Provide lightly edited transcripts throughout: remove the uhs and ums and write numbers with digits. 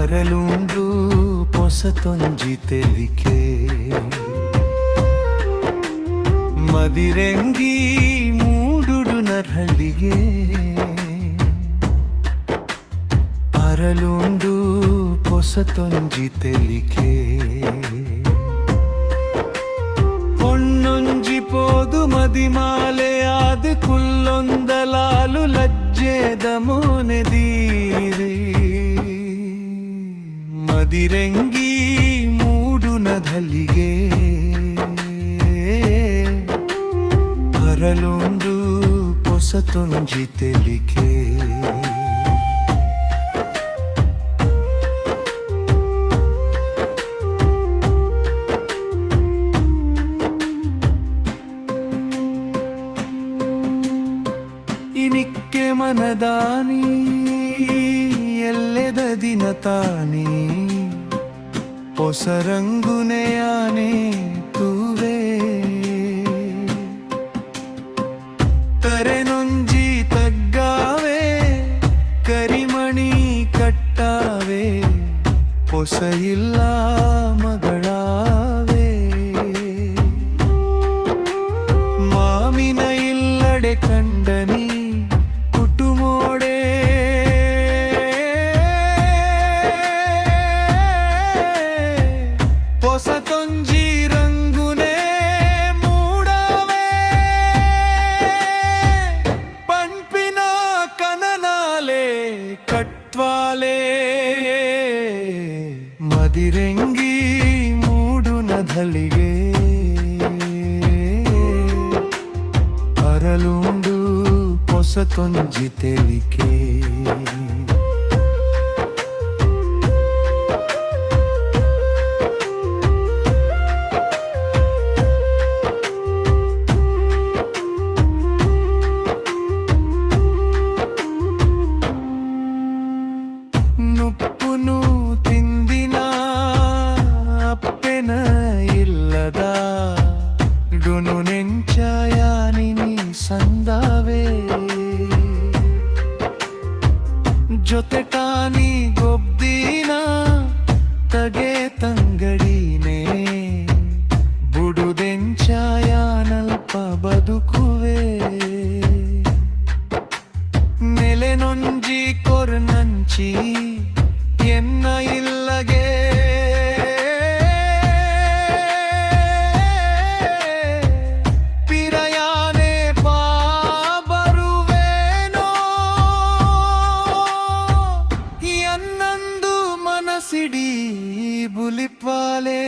ಅರಲುಂಡು ಪೊಸತೊಂಜಿ ತೆಲಿಕೆ ಮದಿರೆಂಗಿ ಮೂಡುಡು ನರಹಳ್ಳಿಗೆ ಅರಲುಂಡು ಪೊಸತೊಂಜಿ ತೆಲಿಕೆ ಹೊನ್ನೊಂಜಿ ಪೋದು ಮದಿಮಾಲೆಯಾದ ಕುಲ್ಲೊಂದಲಾಲು ಲಜ್ಜೆದ ಮೋನೆದೀರಿ ಮದಿರೆಂಗಿ ಮೂಡುನದಲ್ಲಿಗೆ ಅರಲುಂಡು ಪೊಸತೊಂಜಿ ತೆಲಿಕೆ ಇನಿಕ್ಕೆ ಮನದಾನಿ ಎಲ್ಲೆದ ದಿನ ತಾನಿ ಹೊಸರಂಗುನೆಯಾನೆ ತೂವೆ ತರೆನೊಂಜಿ ತಗ್ಗಾವೆ ಕರಿಮಣಿ ಕಟ್ಟಾವೆ ಹೊಸ ಇಲ್ಲ ಮಗಳಾವೆ ಮಾಮಿನ ಇಲ್ಲಡೆ ಕಂಡನಿ ಕುಟುಮೋಡೆ ಹೊಸತೊಂಜಿ ರಂಗುನೆ ಮೂಡವೆ ಪಂಪಿನ ಕನನಾಲೆ ಕಟ್ವಾಲೆ ಮದಿರೆಂಗಿ ಮೂಡುನದಲ್ಲಿಗೆ ಅರಲುಂಡು ಪೊಸತೊಂಜಿ ತೆಲಿಕೆ ನುಪ್ಪುನು ತಿಂದಿನ ಅಪ್ಪೆನ ಇಲ್ಲದ ಡುನು ನೆಂಚಾಯಾನಿನಿ ಸಂದಾವೆ ಜೊತೆ ಟಾನಿ ಗೊಬ್ದಿನ ತಗೆ ತಂಗಡಿನೇ ಬುಡುದೆಂಚಾಯಾನಲ್ಪ ಬದುಕುವೆ ನೆಲೆನೊಂಜಿ ಕೊರ್ನಂಚಿ ಎನ್ನ ಇಲ್ಲಗೆ ಪಿರಯಾನೆ ಪಾ ಬರುವೇನೋ ಎನ್ನಂದು ಮನಸಿಡಿ ಬುಲಿಪಾಲೆ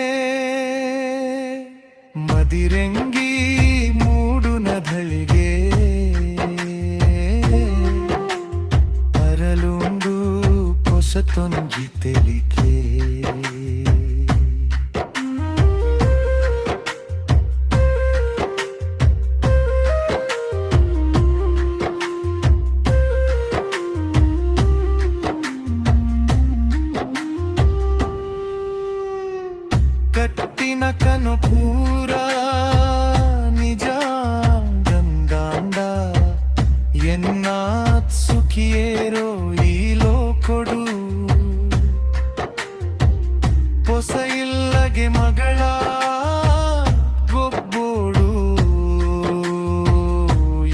ಮದಿರೆಂಗಿ ಮೂಡುನದಳಿಗೆ ಅರಲುಂಡು ಪೊಸತೊಂಜಿ ತೆಲಿಕೆ ಕಟ್ಟಿನ ಕನು ಪೂರ ನಿಜ ಗಂಗಾಂಡ ಎನ್ನಾತ್ ಸುಖಿಯೇರೋ ಈ ಲೋಕೊಡು ಹೊಸ ಇಲ್ಲಗೆ ಮಗಳ ಗೊಬ್ಬೋಡು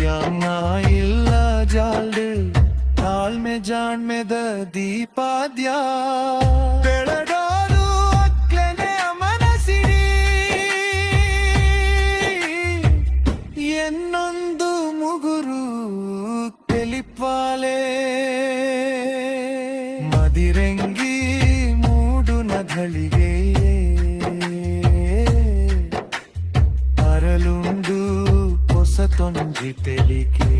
ಯಾನ ಇಲ್ಲ ಜಾಲ್ಡು ತಾಳ್ಮೆ ಜಾಣ್ಮೆದ ದೀಪಾದ್ಯ ಬೆಳಡೋರು ಅಕ್ಲೆನೆ ಮನಸಿಡಿ ಎನ್ನೊಂದು ಮುಗುರು ತೆಲಿಪಾಲೆ ಮದಿರೆಂಗಿ ಮೂಡುನದಳಿಗೆ ಅರಲುಂಡು ಪೊಸತೊಂಜಿ ತೆಲಿಕೆ